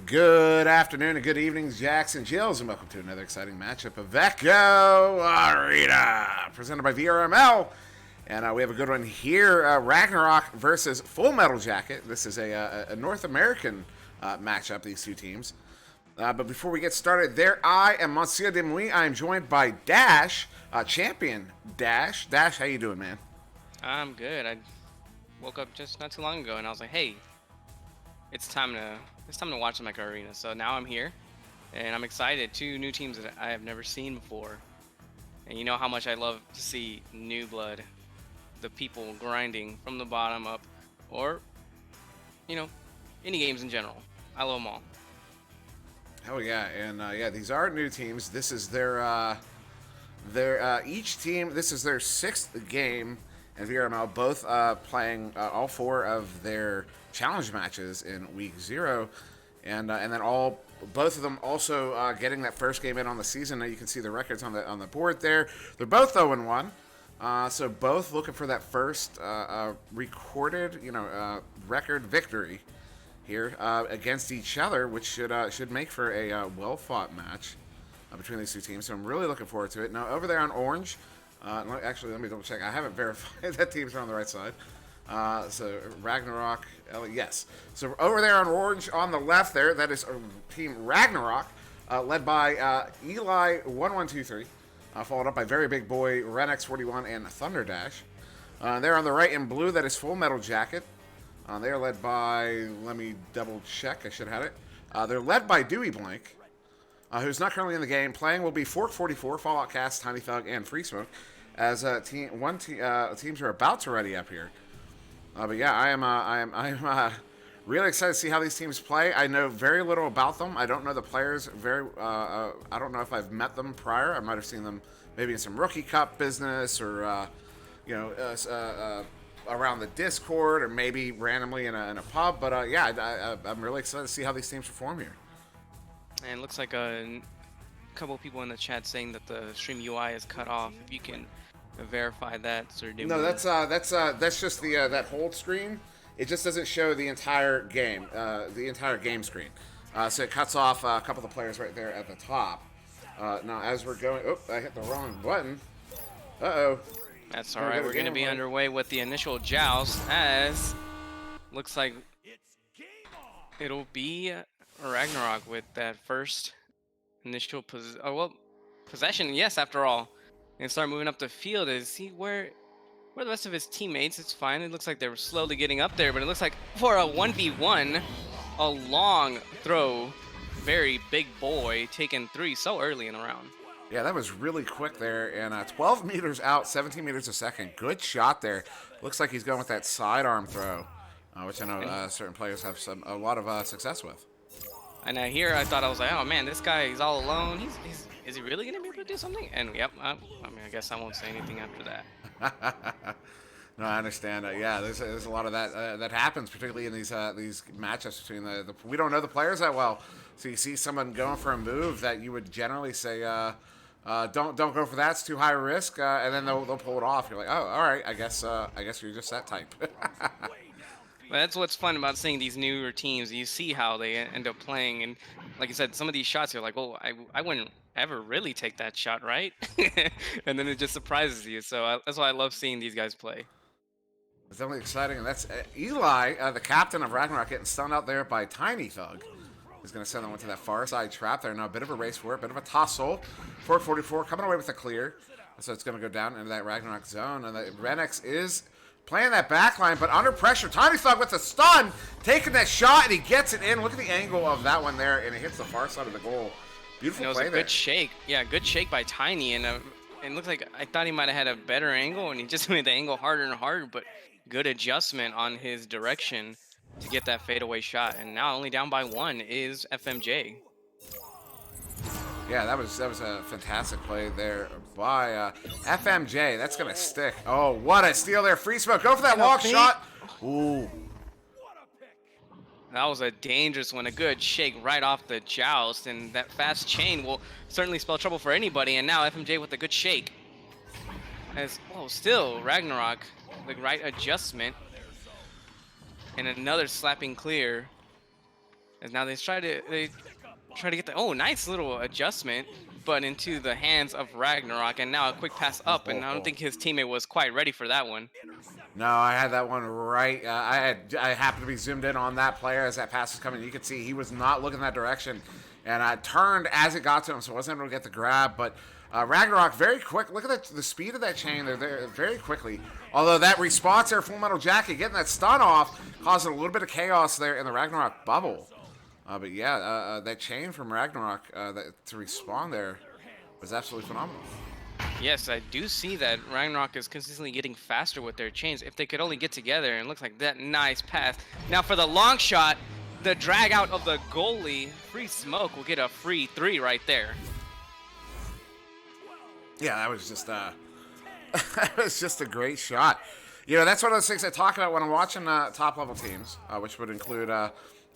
Good afternoon and good evening, Jacks and Jills, and welcome to another exciting matchup of Echo Arena, presented by VRML. And we have a good one here, Ragnarok versus Full Metal Jacket. This is a North American matchup, these two teams. But before we get started, I am SirDimwi. I am joined by Dash, champion Dash. Dash, how you doing, man? I'm good. I woke up just not too long ago, and I was like, "Hey, it's time to watch the Echo Arena." So now I'm here, and I'm excited. Two new teams that I have never seen before, and you know how much I love to see new blood, the people grinding from the bottom up, or any games in general. I love them all. Hell yeah, and these are new teams. This is each team. This is their sixth game in VRML. Both playing all four of their challenge matches in week 0, and then both of them also getting that first game in on the season. Now you can see the records on the board there. They're both 0-1, so both looking for that first recorded record victory here against each other, which should make for a well-fought match between these two teams. So I'm really looking forward to it. Now over there on orange, actually let me double check. I haven't verified that teams are on the right side. So Ragnarok, yes. So over there on orange on the left there, that is Team Ragnarok, led by Eli1123, followed up by Very Big Boy, Renex41, and Thunderdash. There on the right in blue, that is Full Metal Jacket. They are led by, let me double check, I should have had it. They're led by Dewey Blank, who's not currently in the game. Playing will be Fork44, Fallout Cast, Tiny Thug, and Free Smoke, as teams are about to ready up here. But yeah, I am really excited to see how these teams play. I know very little about them. I don't know the players I don't know if I've met them prior. I might have seen them maybe in some Rookie Cup business or around the Discord or maybe randomly in a pub. But I'm really excited to see how these teams perform here. And it looks like a couple of people in the chat saying that the stream UI is cut off. If you can verify that, SirDimwi. No, that's just the that hold screen. It just doesn't show the entire game, screen. So it cuts off a couple of the players right there at the top. Now as we're going, I hit the wrong button. That's all right. We're going to be underway with the initial joust, as looks like it'll be Ragnarok with that first initial possession. Yes, after all, and start moving up the field to see where For the rest of his teammates, it's fine. It looks like they're slowly getting up there, but it looks like for a 1v1, a long throw, very big boy taking 3 so early in the round. Yeah, that was really quick there, and 12 meters out, 17 meters a second. Good shot there. Looks like he's going with that sidearm throw, which I know certain players have a lot of success with. And here I thought, I was like, oh man, this guy, he's all alone. Is he really gonna be able to do something? And yep, I mean, I guess I won't say anything after that. No, I understand. Yeah, there's a lot of that that happens, particularly in these matchups between the. We don't know the players that well, so you see someone going for a move that you would generally say, don't go for that. It's too high risk, and then they'll pull it off. You're like, oh, all right. I guess you're just that type. But that's what's fun about seeing these newer teams. You see how they end up playing, and like you said, some of these shots you're like, oh, I wouldn't ever really take that shot, right? And then it just surprises you. So that's why I love seeing these guys play. It's definitely exciting, and that's Eli, the captain of Ragnarok, getting stunned out there by Tiny Thug. He's going to send them into that far side trap there. Now a bit of a race for it, bit of a tussle. 444 coming away with a clear. So it's going to go down into that Ragnarok zone, and the Renix is playing that backline, but under pressure. Tiny Thug with the stun, taking that shot, and he gets it in. Look at the angle of that one there, and it hits the far side of the goal. Beautiful play there. It was a good shake. Yeah, good shake by Tiny, and it looked like I thought he might have had a better angle, and he just made the angle harder and harder, but good adjustment on his direction to get that fadeaway shot. And now only down by 1 is FMJ. Yeah, that was a fantastic play there by FMJ. That's going to stick. Oh, what a steal there. Free smoke. Go for that long shot. Ooh. That was a dangerous one. A good shake right off the joust. And that fast chain will certainly spell trouble for anybody. And now FMJ with a good shake. Still Ragnarok. The right adjustment. And another slapping clear. And now they try to get the nice little adjustment, but into the hands of Ragnarok, and now a quick pass up, and I don't think his teammate was quite ready for that one. No, I had that one right. I happened to be zoomed in on that player as that pass was coming. You could see he was not looking that direction, and I turned as it got to him, so I wasn't able to get the grab. But Ragnarok very quick. Look at the speed of that chain. They're there very quickly. Although that response there, Full Metal Jacket getting that stun off, causing a little bit of chaos there in the Ragnarok bubble. But yeah, that chain from Ragnarok to respawn there was absolutely phenomenal. Yes, I do see that Ragnarok is consistently getting faster with their chains. If they could only get together, and it looks like that nice pass. Now for the long shot, the drag out of the goalie, Free Smoke will get a free 3 right there. Yeah, that was just that was just a great shot. You know, that's one of those things I talk about when I'm watching top level teams, which would include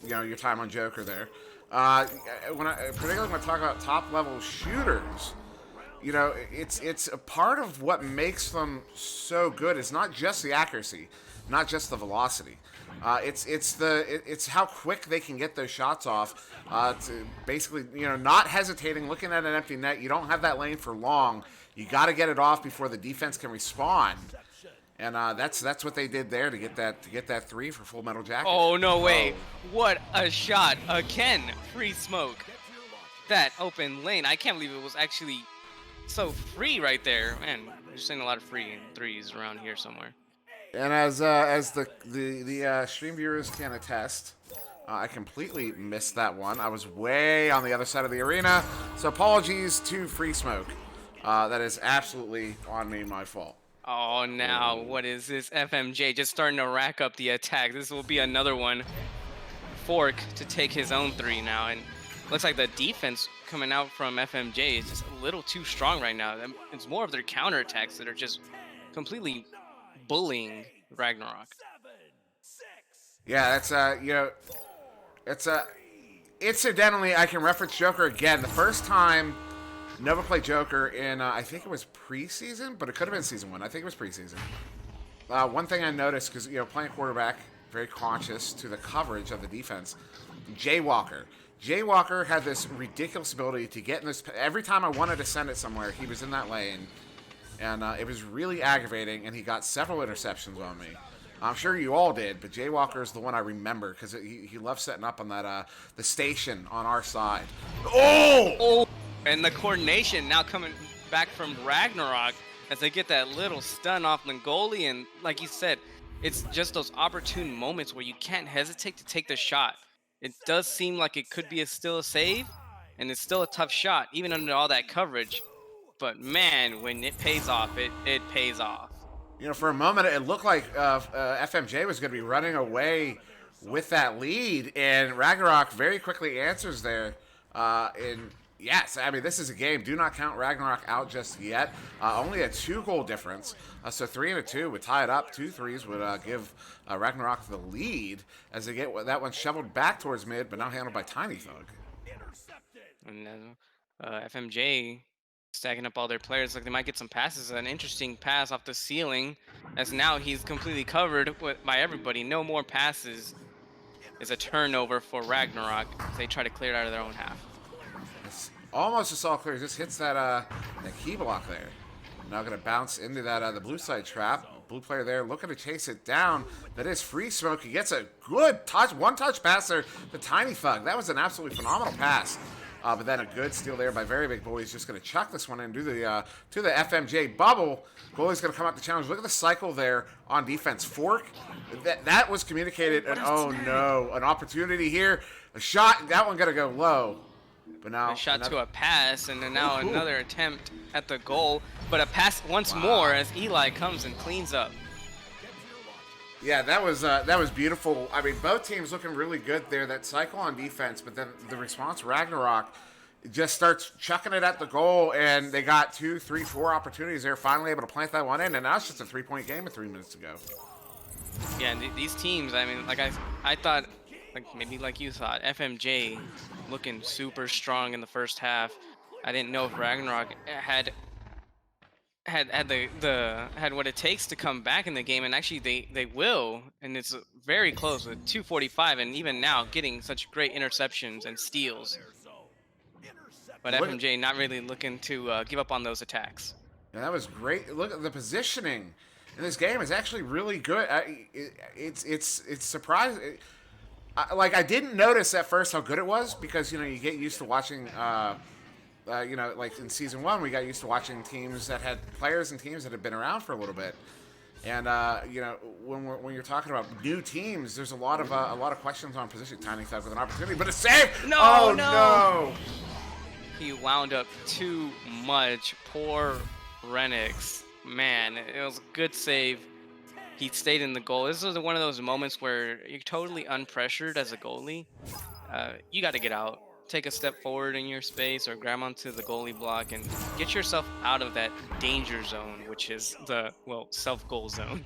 your time on Joker there. Particularly when I talk about top level shooters, it's a part of what makes them so good. It's not just the accuracy, not just the velocity. It's how quick they can get those shots off. To basically, not hesitating, looking at an empty net. You don't have that lane for long. You got to get it off before the defense can respond. And that's what they did there to get that 3 for Full Metal Jacket. Oh, no way. What a shot. Again, Free Smoke. That open lane. I can't believe it was actually so free right there. Man, we're seeing a lot of free threes around here somewhere. And as the stream viewers can attest, I completely missed that one. I was way on the other side of the arena. So apologies to Free Smoke. That is absolutely on me, my fault. Oh, now what is this? FMJ just starting to rack up the attack. This will be another one. Fork to take his own 3 now, and looks like the defense coming out from FMJ is just a little too strong right now. It's more of their counterattacks that are just completely bullying Ragnarok. Yeah, incidentally, I can reference Joker again. The first time Nova played Joker in, I think it was preseason, but it could have been season 1. I think it was preseason. One thing I noticed, because, playing quarterback, very conscious to the coverage of the defense, Jaywalker had this ridiculous ability to get in this. Every time I wanted to send it somewhere, he was in that lane. And it was really aggravating, and he got several interceptions on me. I'm sure you all did, but Jaywalker is the one I remember because he loved setting up on that the station on our side. Oh! And the coordination now coming back from Ragnarok. as they get that little stun off the goalie. And like you said, it's just those opportune moments where you can't hesitate to take the shot. It does seem like it could be still a save, and it's still a tough shot, even under all that coverage. But man, when it pays off, it pays off. You know, for a moment, it looked like FMJ was going to be running away with that lead, and Ragnarok very quickly answers there. And yes, I mean, this is a game. Do not count Ragnarok out just yet. Only a 2-goal difference. So 3 and a 2 would tie it up. 2 threes would give Ragnarok the lead as they get that one shoveled back towards mid, but now handled by Tiny Thug. And FMJ stacking up all their players. Like they might get some passes. An interesting pass off the ceiling, as now he's completely covered by everybody. No more passes. Is a turnover for Ragnarok as they try to clear it out of their own half. It's almost just all clear. Just hits that key block there. Now going to bounce into that the blue side trap. Blue player there looking to chase it down. That is free smoke. He gets a good touch, one-touch pass there to Tiny Thug. That was an absolutely phenomenal pass. But then a good steal there by Very Big Boy. He's just going to chuck this one in to the FMJ bubble. Goalie's going to come out the challenge. Look at the cycle there on defense. Fork. That was communicated. And oh no, an opportunity here. A shot. That one going to go low. But now a shot to a pass, and then now another attempt at the goal. But a pass once more as Eli comes and cleans up. Yeah, that was beautiful. I mean, both teams looking really good there. That cycle on defense, but then the response, Ragnarok just starts chucking it at the goal, and they got 2, 3, 4 opportunities there. Finally able to plant that one in, and now it's just a 3-point game with 3 minutes to go. Yeah, and these teams. I mean, like I thought, like maybe like you thought, FMJ looking super strong in the first half. I didn't know if Ragnarok had what it takes to come back in the game, and actually they will, and it's very close with 2:45, and even now getting such great interceptions and steals. But FMJ not really looking to give up on those attacks. Yeah, that was great. Look at the positioning in this game is actually really good. It's surprising. Like I didn't notice at first how good it was because you get used to watching. Like in season 1, we got used to watching teams that had players and teams that had been around for a little bit. And when you're talking about new teams, there's a lot of questions on position. Tiny Thug with an opportunity, but a save! No! He wound up too much. Poor Renix. Man, it was a good save. He stayed in the goal. This was one of those moments where you're totally unpressured as a goalie. You got to get out. Take a step forward in your space or grab onto the goalie block and get yourself out of that danger zone, which is the, self-goal zone.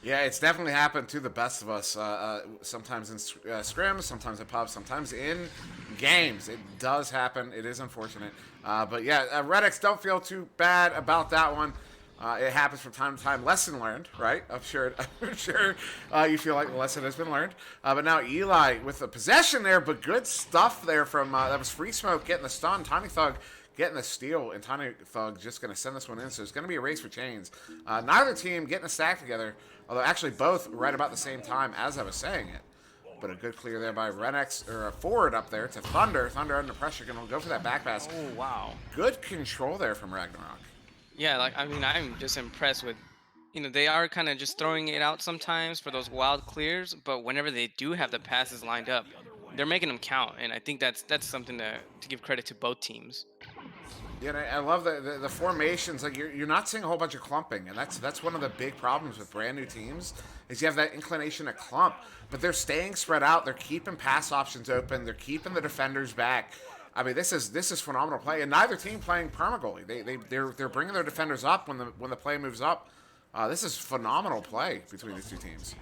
Yeah, it's definitely happened to the best of us. Sometimes in scrims, sometimes in pubs, sometimes in games. It does happen. It is unfortunate. But yeah, Redix, don't feel too bad about that one. It happens from time to time. Lesson learned, right? I'm sure you feel like the lesson has been learned. But now Eli with the possession there, but good stuff there from that was free smoke getting the stun. Tiny Thug getting the steal, and Tiny Thug just going to send this one in. So it's going to be a race for chains. Neither team getting a stack together, although actually both right about the same time as I was saying it. But a good clear there by Renix, or a forward up there to Thunder. Thunder under pressure, going to go for that back pass. Oh, wow. Good control there from Ragnarok. Yeah, I'm just impressed with, they are kind of just throwing it out sometimes for those wild clears, but whenever they do have the passes lined up, they're making them count, and I think that's something to give credit to both teams. Yeah, and I love the formations. Like you're not seeing a whole bunch of clumping, and that's one of the big problems with brand new teams is you have that inclination to clump, but they're staying spread out. They're keeping pass options open. They're keeping the defenders back. I mean, this is phenomenal play, and neither team playing perma goalie. They're bringing their defenders up when the play moves up. This is phenomenal play between these two teams.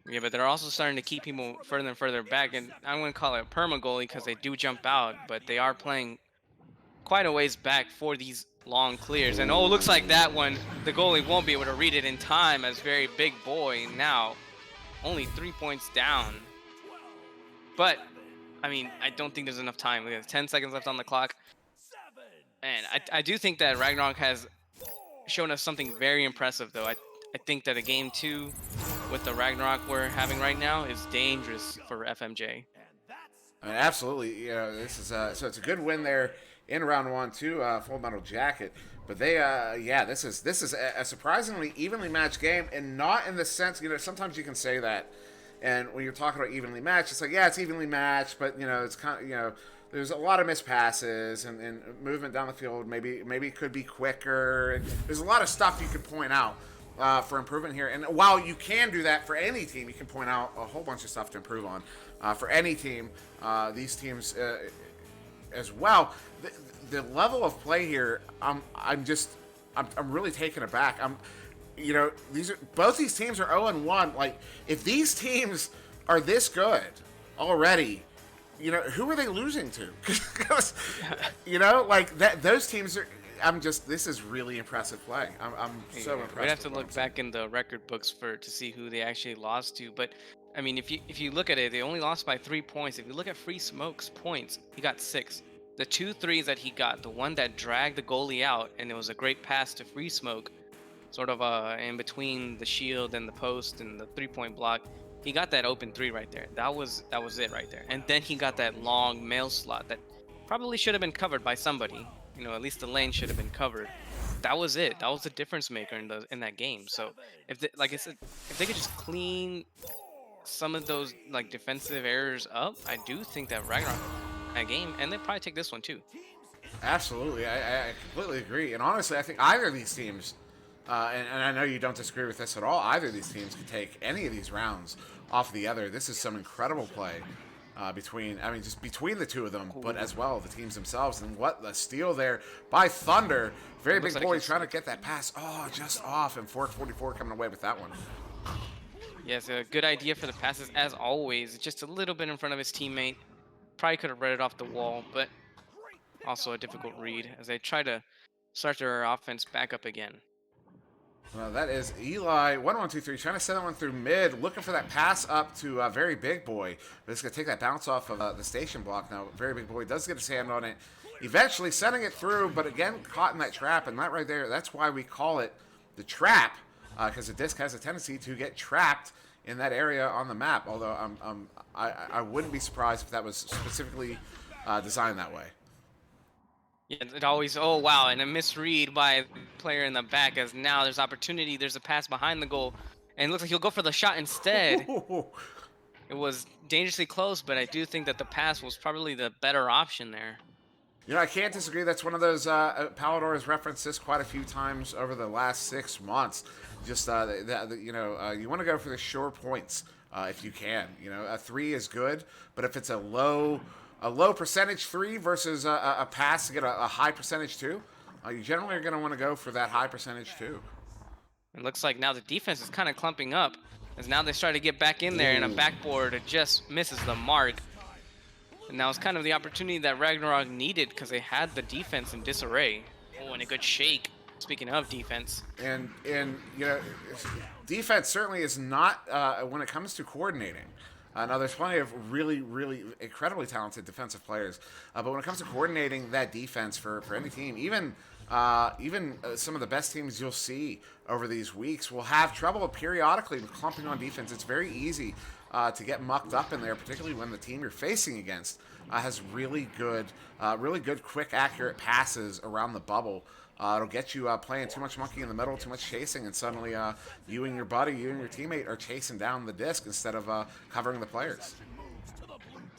Yeah, but they're also starting to keep people further and further back, and I wouldn't call it perma goalie because they do jump out, but they are playing quite a ways back for these long clears. And looks like that one the goalie won't be able to read it in time as Very Big Boy now only 3 points down. But I mean, I don't think there's enough time. We have 10 seconds left on the clock. And I do think that Ragnarok has shown us something very impressive, though. I think that a game 2 with the Ragnarok we're having right now is dangerous for FMJ. I mean, absolutely. This is so it's a good win there in round 1 too. Full Metal Jacket. But they, yeah, this is a surprisingly evenly matched game, and not in the sense, sometimes you can say that, and when you're talking about evenly matched, it's like, yeah, it's evenly matched, but it's kind of, there's a lot of missed passes and movement down the field. Maybe it could be quicker. And there's a lot of stuff you could point out for improvement here. And while you can do that for any team, you can point out a whole bunch of stuff to improve on for any team. These teams as well. The level of play here, I'm really taken aback. Both these teams are 0-1. Like, if these teams are this good already, who are they losing to? Because, like that, those teams are. This is really impressive play. I'm so impressed. We'd have to look back in the record books to see who they actually lost to. But I mean, if you look at it, they only lost by 3 points. If you look at Free Smoke's points, he got 6. The 2 threes that he got, the one that dragged the goalie out, and it was a great pass to Free Smoke, sort of in between the shield and the post and the 3-point block. He got that open 3 right there. That was it right there. And then he got that long mail slot that probably should have been covered by somebody. At least the lane should have been covered. That was it. That was the difference maker in that game. So like I said, if they could just clean some of those like defensive errors up, I do think that Ragnarok that game, and they'll probably take this one too. Absolutely, I completely agree. And honestly, I think either of these teams, and I know you don't disagree with this at all, either of these teams can take any of these rounds off of the other. This is some incredible play between the two of them, but as well the teams themselves. And what the steal there by Thunder. Very big boy trying to get that pass. Oh, just off, and 444 coming away with that one. Yes, a good idea for the passes as always. Just a little bit in front of his teammate. Probably could have read it off the wall, but also a difficult read as they try to start their offense back up again. Well, that is Eli, 1-1-2-3, trying to send that one through mid, looking for that pass up to Very Big Boy. But it's going to take that bounce off of the station block now. Very Big Boy does get his hand on it, eventually sending it through, but again, caught in that trap. And that right there, that's why we call it the trap, because the disc has a tendency to get trapped in that area on the map. Although I wouldn't be surprised if that was specifically designed that way. Yeah, it always, oh wow, and a misread by the player in the back, as now there's opportunity, there's a pass behind the goal, and it looks like he'll go for the shot instead. It was dangerously close, but I do think that the pass was probably the better option there. I can't disagree. That's one of those, Palador has referenced this quite a few times over the last 6 months. Just, you want to go for the sure points if you can. A 3 is good, but if it's a low percentage 3 versus a pass to get a high percentage 2, you generally are going to want to go for that high percentage 2. It looks like now the defense is kind of clumping up, as now they start to get back in there, and a backboard just misses the mark. And now it's kind of the opportunity that Ragnarok needed, because they had the defense in disarray. Oh, and a good shake. Speaking of defense. And defense certainly is not, when it comes to coordinating. Now, there's plenty of really, really incredibly talented defensive players, but when it comes to coordinating that defense for any team, even some of the best teams you'll see over these weeks will have trouble periodically with clumping on defense. It's very easy to get mucked up in there, particularly when the team you're facing against has really good, quick, accurate passes around the bubble. It'll get you playing too much monkey in the middle, too much chasing, and suddenly you and your teammate are chasing down the disc instead of covering the players.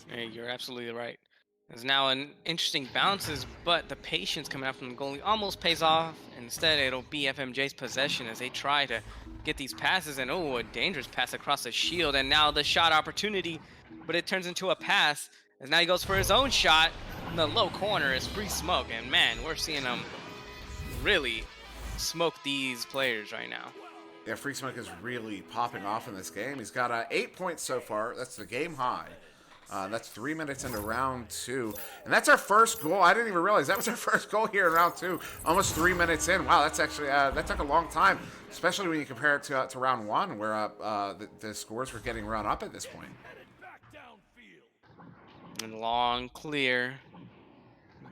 Hey, you're absolutely right. There's now an interesting bounces, but the patience coming out from the goalie almost pays off. Instead, it'll be FMJ's possession as they try to get these passes, and oh, a dangerous pass across the shield, and now the shot opportunity, but it turns into a pass, as now he goes for his own shot. In the low corner is Free Smoke, and man, we're seeing him really smoke these players right now. Yeah, Free Smoke is really popping off in this game. He's got 8 points so far. That's the game high. That's 3 minutes into round 2. And that's our first goal. I didn't even realize that was our first goal here in round 2. Almost 3 minutes in. Wow, that's actually, that took a long time, especially when you compare it to round 1, where the scores were getting run up at this point. And long clear.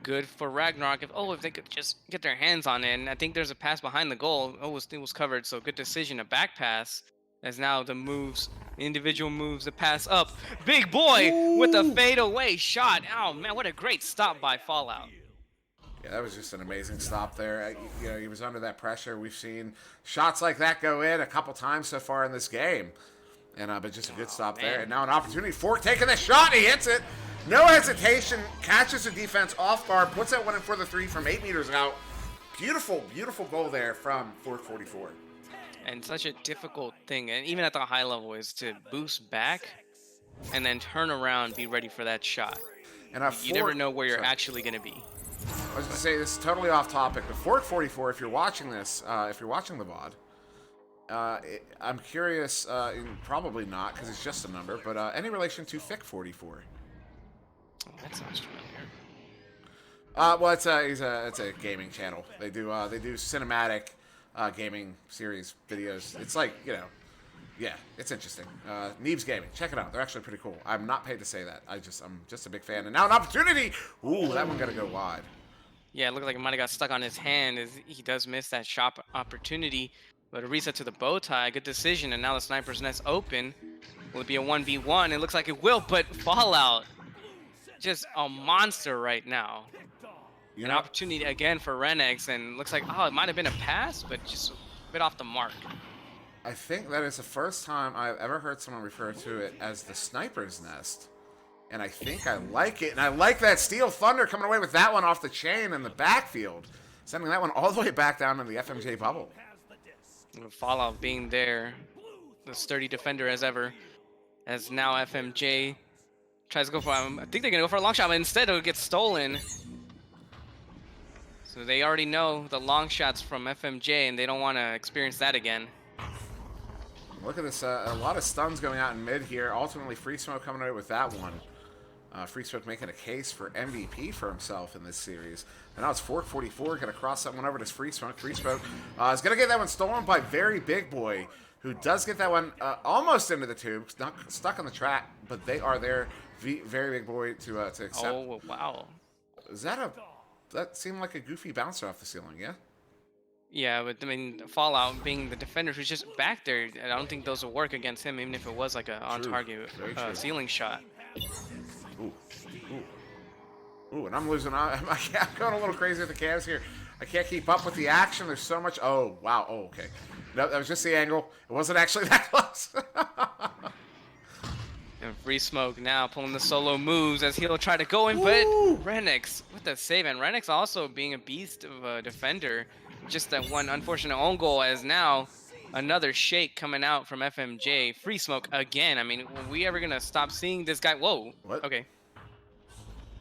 Good for Ragnarok. If they could just get their hands on it. And I think there's a pass behind the goal. It was covered, so good decision. A back pass. As now the individual moves, the pass up. Big boy with a fadeaway shot. Oh man, what a great stop by Fallout. Yeah, that was just an amazing stop there. You know, he was under that pressure. We've seen shots like that go in a couple times so far in this game. And but just a good stop there. And now an opportunity. Fork taking the shot. He hits it. No hesitation. Catches the defense off guard. Puts that one in for the 3 from 8 meters out. Beautiful, beautiful goal there from Fork 44. And such a difficult thing, and even at the high level, is to boost back and then turn around, be ready for that shot. And You never know where you're actually going to be. I was going to say, this is totally off topic, but Fork 44, if you're watching this, if you're watching the VOD, I'm curious, probably not, because it's just a number, but any relation to Fick 44? Oh, that sounds familiar. Well, it's a gaming channel. They do cinematic gaming series videos. It's like, you know, yeah, it's interesting. Neebs Gaming, check it out. They're actually pretty cool. I'm not paid to say that. I'm just a big fan. And now an opportunity. Ooh, that one gotta go wide. Yeah, it looked like it might have got stuck on his hand as he does miss that shot opportunity. But a reset to the bow tie, good decision. And now the sniper's nest open. Will it be a 1v1? It looks like it will, but Fallout, just a monster right now. An opportunity again for Renex, and looks like, oh, it might have been a pass, but just a bit off the mark. I think that is the first time I've ever heard someone refer to it as the sniper's nest. And I think I like it. And I like that Steel Thunder coming away with that one off the chain in the backfield. Sending that one all the way back down in the FMJ bubble. Fallout being there, the sturdy defender as ever, as now FMJ tries to go for, I think they're going to go for a long shot, but instead it'll get stolen. So they already know the long shots from FMJ, and they don't want to experience that again. Look at this, a lot of stuns going out in mid here. Ultimately, Free Smoke coming away with that one. Free Smoke making a case for MVP for himself in this series. And now it's Fork 44 going to cross that one over to Free Smoke. Free Smoke is going to get that one stolen by Very Big Boy, who does get that one almost into the tube, stuck on the track, but they are there. Very Big Boy to accept. Oh, wow. Is that that seemed like a goofy bouncer off the ceiling, yeah? Yeah, but I mean, Fallout being the defender who's just back there, I don't think those will work against him, even if it was like a on-target ceiling shot. Ooh, ooh, ooh! And I'm losing. I'm going a little crazy with the cams here. I can't keep up with the action. There's so much. Oh, wow. Oh, okay. No, that was just the angle. It wasn't actually that close. And Free Smoke now pulling the solo moves as he'll try to go in, but Renex with the save, and Renex also being a beast of a defender. Just that one unfortunate own goal, as now another shake coming out from FMJ. Free Smoke again. I mean, are we ever gonna stop seeing this guy? Whoa. What? Okay.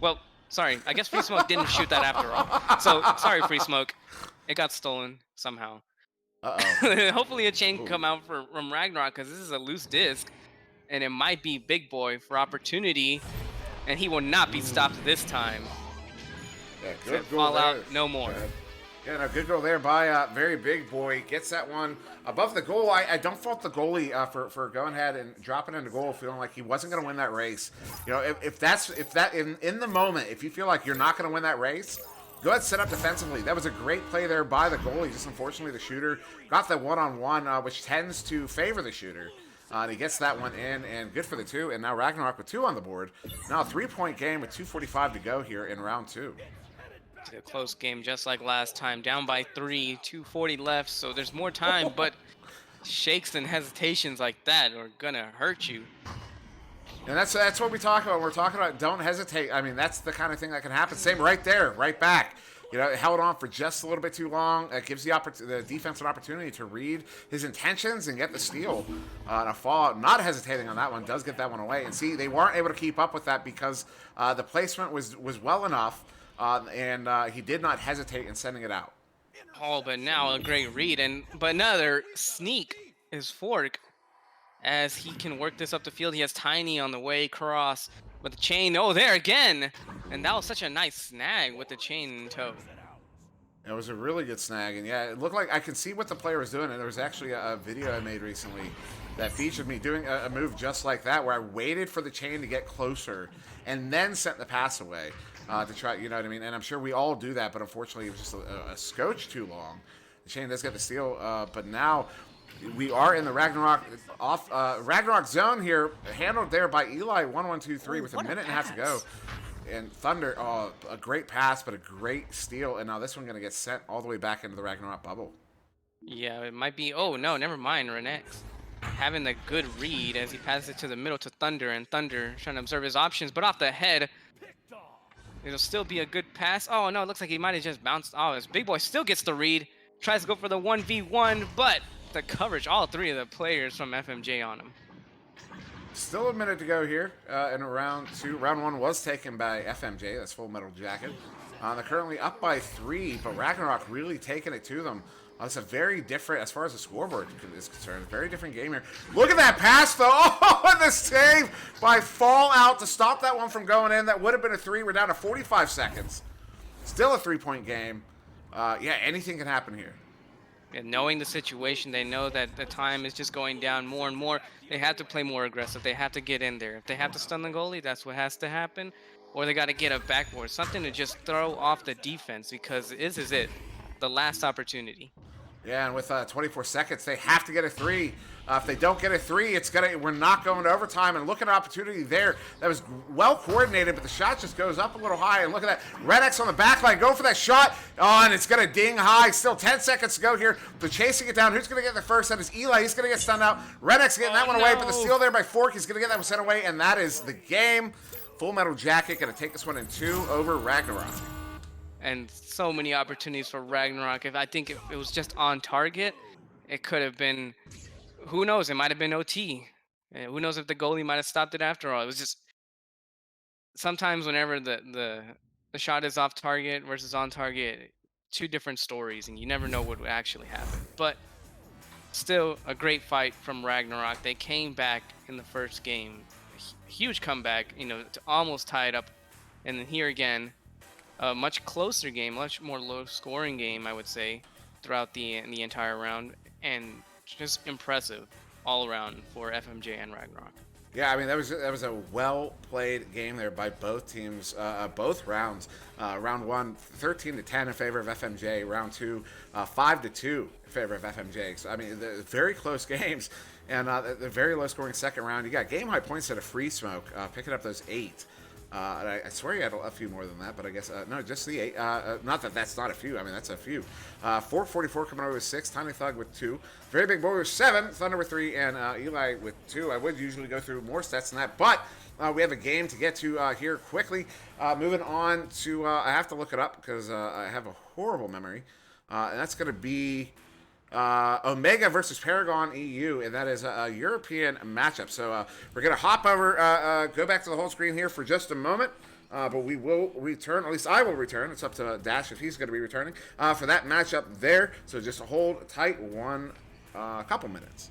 Well, sorry. I guess Free Smoke didn't shoot that after all. So sorry, Free Smoke. It got stolen somehow. Uh-oh. Hopefully a chain can come out from Ragnarok, because this is a loose disc. And it might be Big Boy for opportunity, and he will not be stopped this time. Yeah, good goal Fallout, there. no more. Yeah, no, good goal there by Very Big Boy. Gets that one above the goal. I don't fault the goalie for going ahead and dropping into goal, feeling like he wasn't going to win that race. You know, if that in the moment, if you feel like you're not going to win that race, go ahead and set up defensively. That was a great play there by the goalie. Just unfortunately, the shooter got the one-on-one, which tends to favor the shooter. And he gets that one in, and good for the 2. And now Ragnarok with 2 on the board. Now a 3-point game with 2:45 to go here in round 2. It's a close game just like last time. Down by 3, 2:40 left, so there's more time, but shakes and hesitations like that are gonna hurt you. And that's what we talk about. We're talking about don't hesitate. I mean, that's the kind of thing that can happen. Same right there, right back. You know, it held on for just a little bit too long. It gives the defense an opportunity to read his intentions and get the steal. And a Fallout, not hesitating on that one, does get that one away. And see, they weren't able to keep up with that because the placement was well enough, and he did not hesitate in sending it out. Oh, but now a great read, but another sneak is Fork, as he can work this up the field. He has Tiny on the way across, but the chain, oh, there again. And that was such a nice snag with the chain in tow. It was a really good snag, and yeah, it looked like I could see what the player was doing, and there was actually a video I made recently that featured me doing a move just like that, where I waited for the chain to get closer and then sent the pass away to try, you know what I mean? And I'm sure we all do that, but unfortunately it was just a scotch too long. The chain does get the steal, but now we are in the Ragnarok zone here, handled there by Eli 1123 with a minute and a half to go. and Thunder, oh, a great pass, but a great steal. And now this one going to get sent all the way back into the Ragnarok bubble. Yeah, it might be. Oh no, never mind. Renex having the good read as he passes it to the middle to Thunder, and Thunder trying to observe his options, but off the head. It'll still be a good pass. Oh no, it looks like he might have just bounced. Oh, his big boy still gets the read. Tries to go for the 1v1, but the coverage, all three of the players from FMJ on him. Still a minute to go here in round 2. Round 1 was taken by FMJ. That's Full Metal Jacket. They're currently up by 3, but Ragnarok really taking it to them. It's a very different, as far as the scoreboard is concerned, a very different game here. Look at that pass, though. Oh, and the save by Fallout to stop that one from going in. That would have been a 3. We're down to 45 seconds. Still a 3-point game. Yeah, anything can happen here. And knowing the situation, they know that the time is just going down more and more. They have to play more aggressive. They have to get in there. If they have to stun the goalie, that's what has to happen. Or they got to get a backboard, something to just throw off the defense, because this is it, the last opportunity. Yeah, and with 24 seconds, they have to get a 3. If they don't get a 3, we're not going to overtime. And look at an opportunity there that was well coordinated, but the shot just goes up a little high. And look at that, Redex on the back line, go for that shot. Oh, and it's going to ding high. Still 10 seconds to go here. They're chasing it down. Who's going to get the first? That is Eli. He's going to get stunned out. Redex getting that one away, but the steal there by Fork. He's going to get that one sent away, and that is the game. Full Metal Jacket going to take this one in 2 over Ragnarok. And so many opportunities for Ragnarok. I think if it was just on target, it could have been, who knows, it might have been OT. And who knows if the goalie might have stopped it after all. It was just, sometimes whenever the shot is off target versus on target, 2 different stories, and you never know what would actually happen. But still a great fight from Ragnarok. They came back in the first game. A huge comeback, to almost tie it up. And then here again, a much closer game, much more low-scoring game, I would say, throughout the entire round, and just impressive all around for FMJ and Ragnarok. Yeah, I mean that was a well-played game there by both teams, both rounds. Round 1, 13-10 in favor of FMJ. Round 2, 5-2 in favor of FMJ. So I mean, they're very close games, and the very low-scoring second round. You got game-high points at a free smoke, picking up those 8. I swear you had a few more than that, but I guess no, just the 8. Not that that's not a few. I mean, that's a few. 444 coming over with 6. Tiny Thug with 2. Very Big Boy with 7. Thunder with 3, and Eli with 2. I would usually go through more stats than that, but we have a game to get to here quickly. Moving on to, I have to look it up because I have a horrible memory, and that's going to be Omega versus Paragon EU, and that is a European matchup. So we're going to hop over, go back to the whole screen here for just a moment, but we will return, at least I will return. It's up to Dash if he's going to be returning for that matchup there. So just hold tight one couple minutes.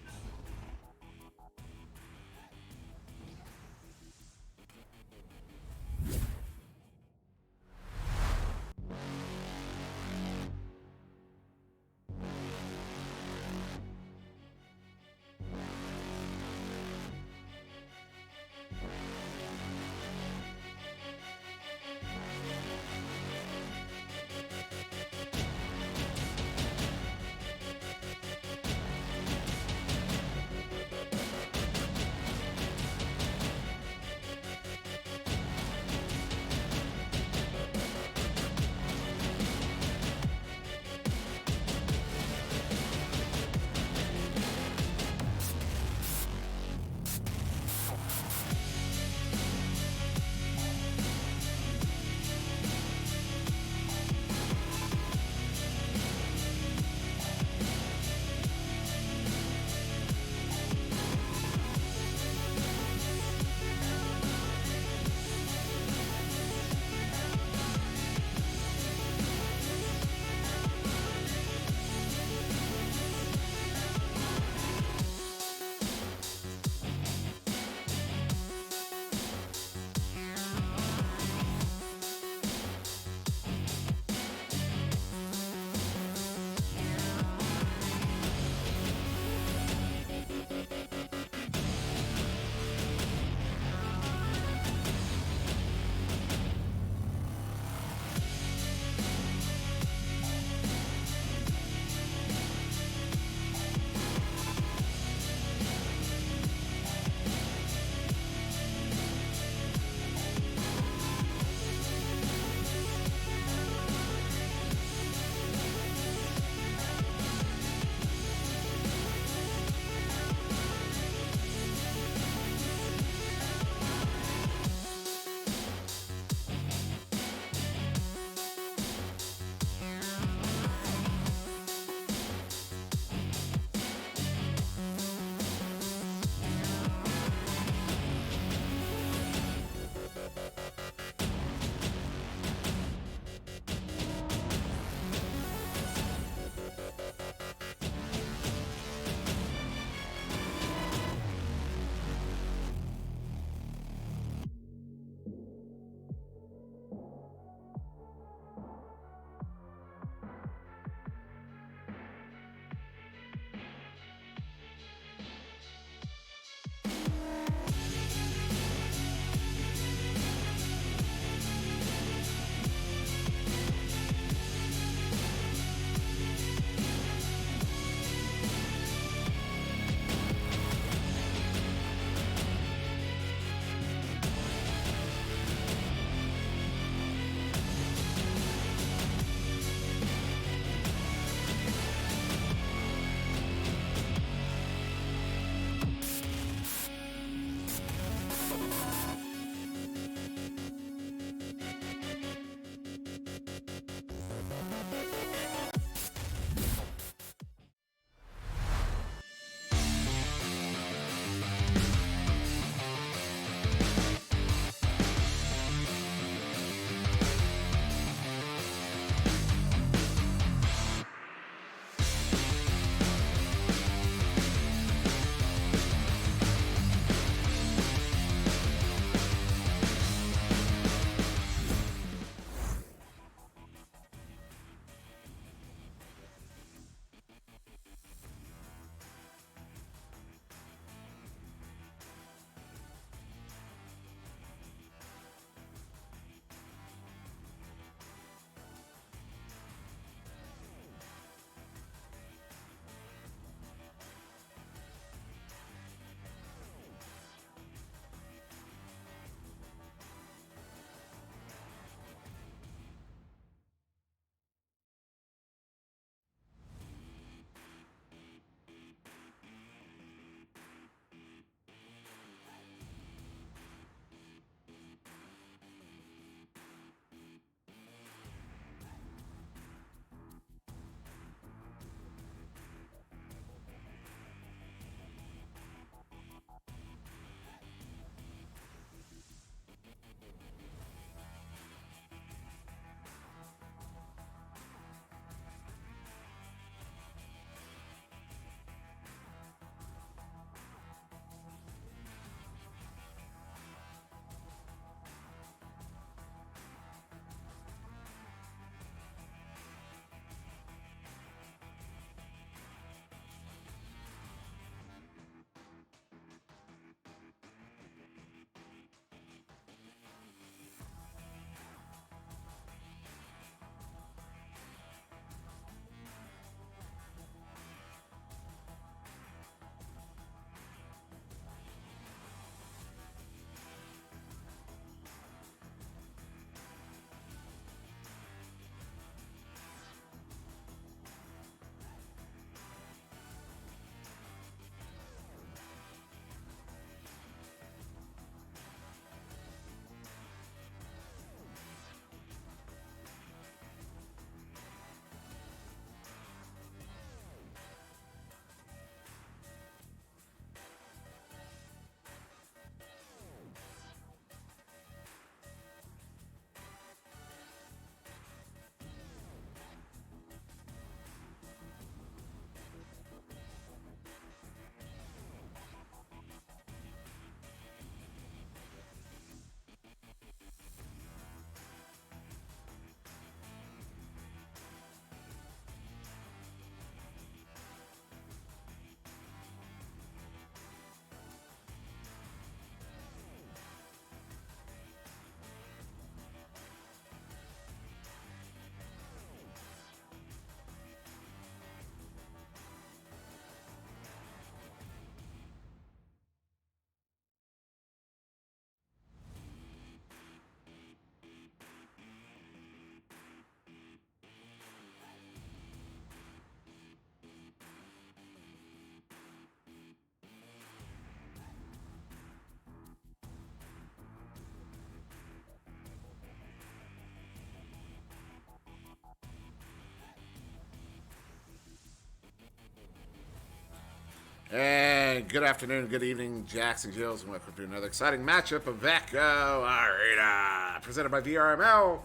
good afternoon, good evening, Jacks and Jills, and welcome to another exciting matchup of Echo Arena, presented by VRML.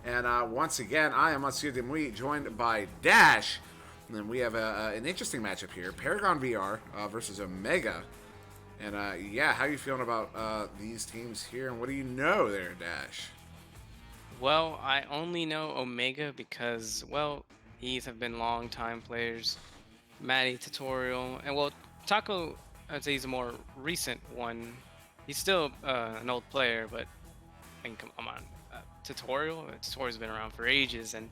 And once again, I am SirDimwi, joined by Dash. And then we have an interesting matchup here, Paragon VR versus Omega. And yeah, how are you feeling about these teams here, and what do you know there, Dash? Well, I only know Omega because, well, these have been long-time players. Matty Tutorial, and well, Taco, I'd say he's a more recent one. He's still an old player, but I mean, come on, Tutorial's been around for ages, and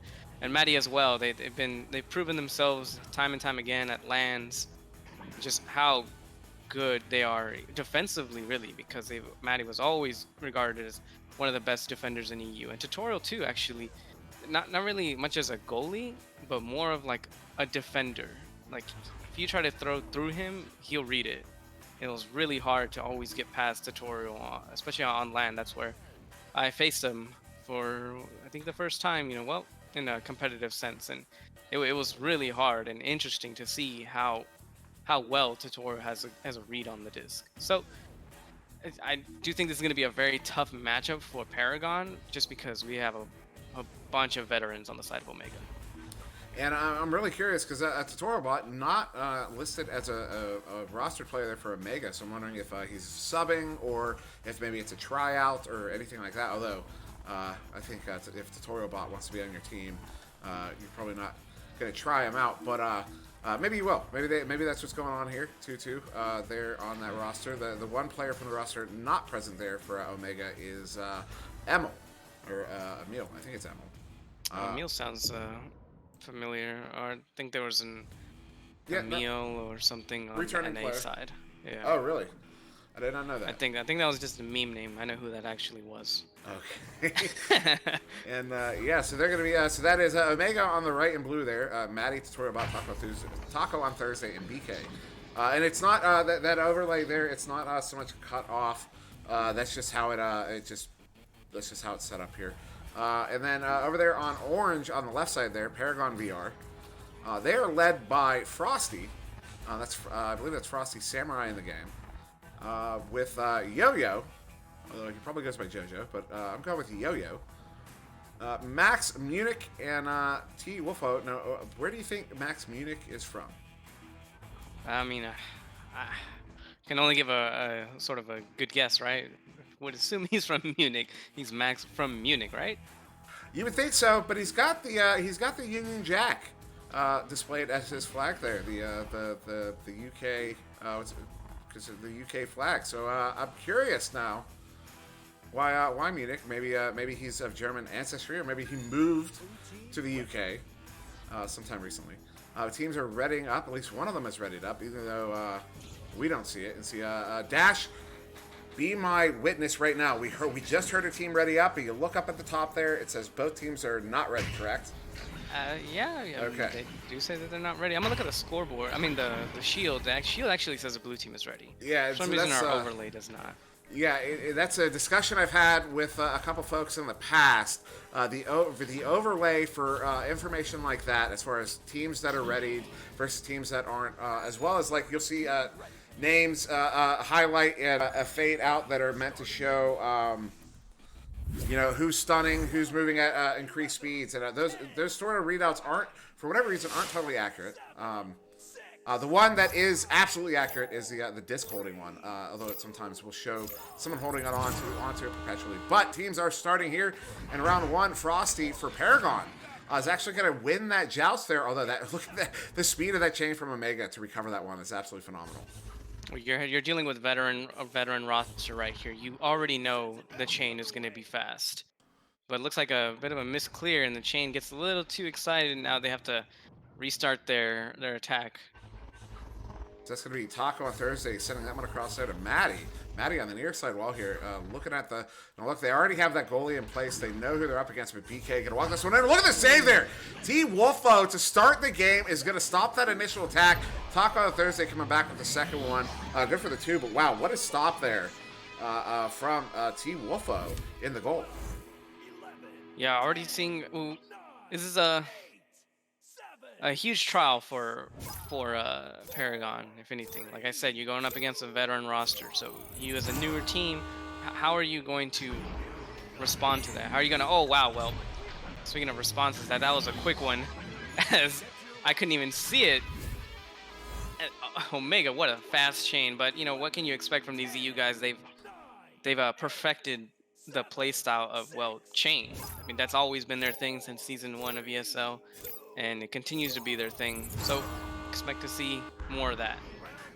Matty as well. They've proven themselves time and time again at lands, just how good they are defensively, really, because Matty was always regarded as one of the best defenders in EU, and Tutorial too, actually, not really much as a goalie, but more of like a defender. Like if you try to throw through him, he'll read it. It was really hard to always get past Tutorial, especially on land. That's where I faced him for, I think, the first time, well, in a competitive sense, and it was really hard and interesting to see how well Tutorial has a read on the disc. So I do think this is going to be a very tough matchup for Paragon, just because we have a bunch of veterans on the side of Omega. And I'm really curious because a Tutorial bot not listed as a roster player there for Omega, so I'm wondering if he's subbing or if maybe it's a tryout or anything like that. Although I think if Tutorial bot wants to be on your team, you're probably not going to try him out, but maybe you will. Maybe that's what's going on here too. There on that roster, the one player from the roster not present there for Omega is Emil or Emil. I think it's Emil. Emil sounds familiar, or I think there was a meal or something on returning the NA player. side. Yeah. Oh, really? I did not know that. I think that was just a meme name. I know who that actually was. Okay. And yeah, so they're gonna be so that is Omega on the right in blue there. Matty Tutorial about Taco on Thursday, and BK. And it's not that overlay there. It's not so much cut off. That's just how that's just how it's set up here. And then over there on orange on the left side there, Paragon VR. They are led by Frosty. I believe that's Frosty Samurai in the game. With Yo-Yo, although he probably goes by JoJo, but I'm going with Yo-Yo. Max Munich and T Wolfo. Now, where do you think Max Munich is from? I mean, I can only give a sort of a good guess, right? Would assume he's from Munich. He's Max from Munich, right? You would think so, but he's got the Union Jack displayed as his flag there. The UK because of the UK flag. So I'm curious now. Why Munich? Maybe he's of German ancestry, or maybe he moved to the UK sometime recently. Teams are readying up. At least one of them is readied up, even though we don't see it. And see Dash. Be my witness right now. We just heard a team ready up. You look up at the top there. It says both teams are not ready, correct? Yeah. Okay. They do say that they're not ready. I'm gonna look at the scoreboard. I mean, the shield. The shield actually says the blue team is ready. Yeah. For some reason, our overlay does not. Yeah, that's a discussion I've had with a couple folks in the past. The overlay for information like that, as far as teams that are ready versus teams that aren't, as well as like you'll see. Names highlight and a fade out that are meant to show, who's stunning, who's moving at increased speeds, and those sort of readouts for whatever reason, aren't totally accurate. The one that is absolutely accurate is the disc holding one, although it sometimes will show someone holding it onto it perpetually. But teams are starting here in round one. Frosty for Paragon is actually going to win that joust there. Although look at the speed of that chain from Omega to recover that one is absolutely phenomenal. You're dealing with a veteran roster right here. You already know the chain is going to be fast, but it looks like a bit of a misclear, and the chain gets a little too excited, and now they have to restart their attack. So that's going to be Taco on Thursday, sending that one across there to Matty. Matty on the near side wall here, looking at look, they already have that goalie in place. They know who they're up against, but BK going to walk this one in. Look at the save there. T Wolfo to start the game is going to stop that initial attack. Taco on Thursday coming back with the second one. Good for the two, but wow, what a stop there from T Wolfo in the goal. Yeah, already seeing. Ooh, this is a a huge trial for Paragon, if anything. Like I said, you're going up against a veteran roster, so you as a newer team, how are you going to respond to that? How are you gonna? Oh wow, well, speaking of responses, that was a quick one, as I couldn't even see it. Omega, what a fast chain! But what can you expect from these EU guys? They've perfected the playstyle of chain. I mean, that's always been their thing since season 1 of ESL, and it continues to be their thing. So expect to see more of that.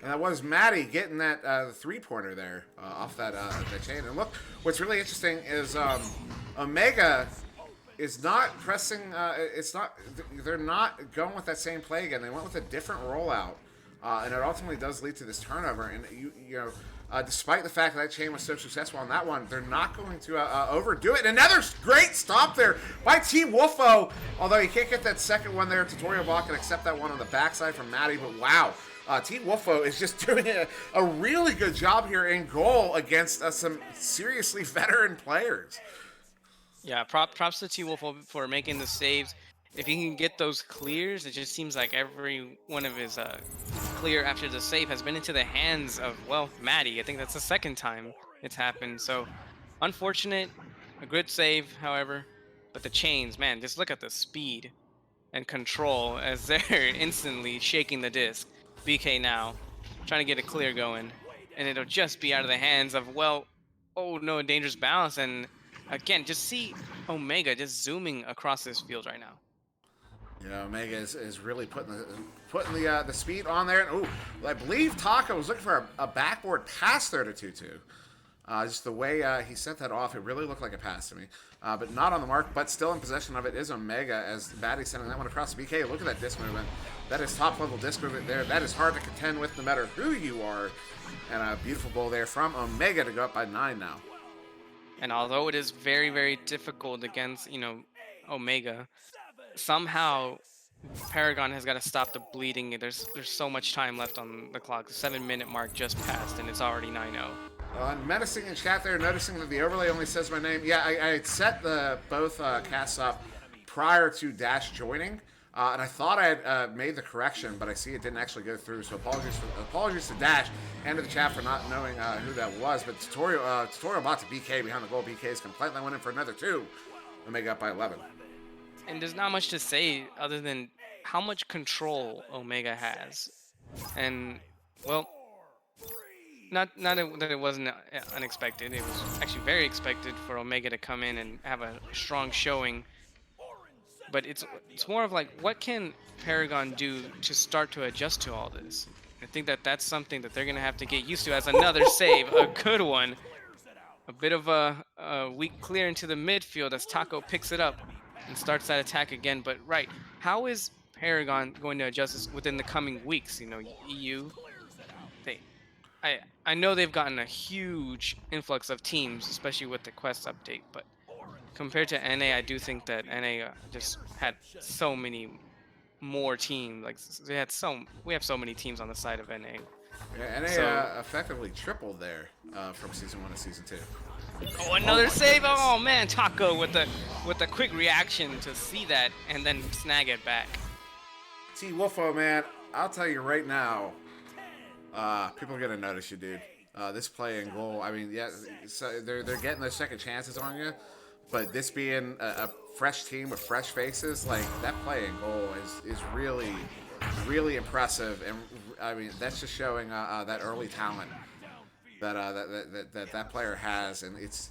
And that was Maddie getting that three-pointer there off that chain. And look, what's really interesting is Omega is not pressing. It's not. They're not going with that same play again. They went with a different rollout, and it ultimately does lead to this turnover. And despite the fact that chain was so successful on that one, they're not going to overdo it. And another great stop there by Team Wolfo. Although you can't get that second one there, Tutorial Bot can accept that one on the backside from Maddie. But wow. Team Wolfo is just doing a really good job here in goal against some seriously veteran players. Yeah, props to Team Wolfo for making the saves. If he can get those clears, it just seems like every one of his clear after the save has been into the hands of, Maddie. I think that's the second time it's happened. So, unfortunate. A good save, however. But the chains, man, just look at the speed and control as they're instantly shaking the disc. BK now trying to get a clear going, and it'll just be out of the hands of, oh no, dangerous balance. And again, just see Omega just zooming across this field right now. Omega is really putting the speed on there. And I believe Taco was looking for a backboard pass there to Tutu. Just the way he sent that off, it really looked like a pass to me. But not on the mark, but still in possession of it is Omega as Batty sending that one across the BK. Look at that disc movement. That is top level disc movement there. That is hard to contend with no matter who you are. And a beautiful goal there from Omega to go up by 9 now. And although it is very, very difficult against, Omega, somehow Paragon has got to stop the bleeding. There's so much time left on the clock. The 7-minute mark just passed, and it's already 9-0. Menacing in chat there, noticing that the overlay only says my name. Yeah, I had set both casts up prior to Dash joining, and I thought I had made the correction, but I see it didn't actually go through. So apologies to Dash and to the chat for not knowing who that was. But tutorial bot to BK behind the goal. BK is complaining. I went in for another 2. Omega up by 11. And there's not much to say other than how much control Omega has, and Not that it wasn't unexpected. It was actually very expected for Omega to come in and have a strong showing. But it's more of like, what can Paragon do to start to adjust to all this? I think that's something that they're going to have to get used to as another save, a good one. A bit of a weak clear into the midfield as Taco picks it up and starts that attack again. But how is Paragon going to adjust this within the coming weeks? EU, I know they've gotten a huge influx of teams, especially with the Quest update, but compared to NA, I do think that NA just had so many more teams. Like we have so many teams on the side of NA. Yeah, NA effectively tripled there from season 1 to season 2. Oh, another save! Oh man, Taco with the quick reaction to see that and then snag it back. T Wolfo, man, I'll tell you right now. People are gonna notice you, dude. This play and goal. I mean, yeah, so they're getting their second chances on you, but this being a fresh team with fresh faces, like that play and goal is really, really impressive. And I mean, that's just showing that early talent that player has. And it's,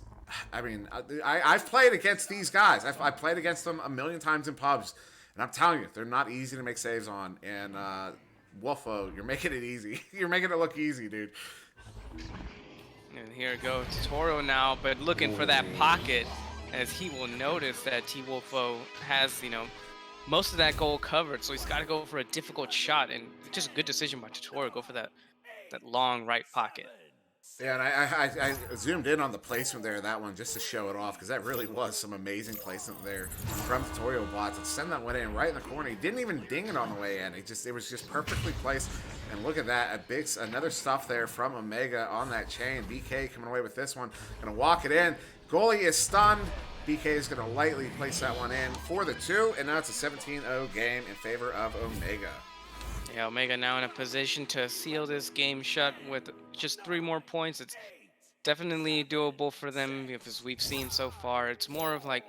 I mean, I've played against these guys. I've played against them a million times in pubs, and I'm telling you, they're not easy to make saves on. And Wolfo, you're making it easy. You're making it look easy, dude. And here goes Toro now, but looking for that pocket, as he will notice that T Wolfo has, most of that goal covered, so he's got to go for a difficult shot, and just a good decision by Toro, go for that long right pocket. Yeah, and I zoomed in on the placement there, that one, just to show it off, because that really was some amazing placement there from Tutorial Bots. And send that one in right in the corner. He didn't even ding it on the way in. It was just perfectly placed. And look at that, another stuff there from Omega on that chain. BK coming away with this one, gonna walk it in. Goalie is stunned. BK is gonna lightly place that one in for the 2, and now it's a 17-0 game in favor of Omega. Yeah, Omega now in a position to seal this game shut with just 3 more points. It's definitely doable for them because we've seen so far. It's more of like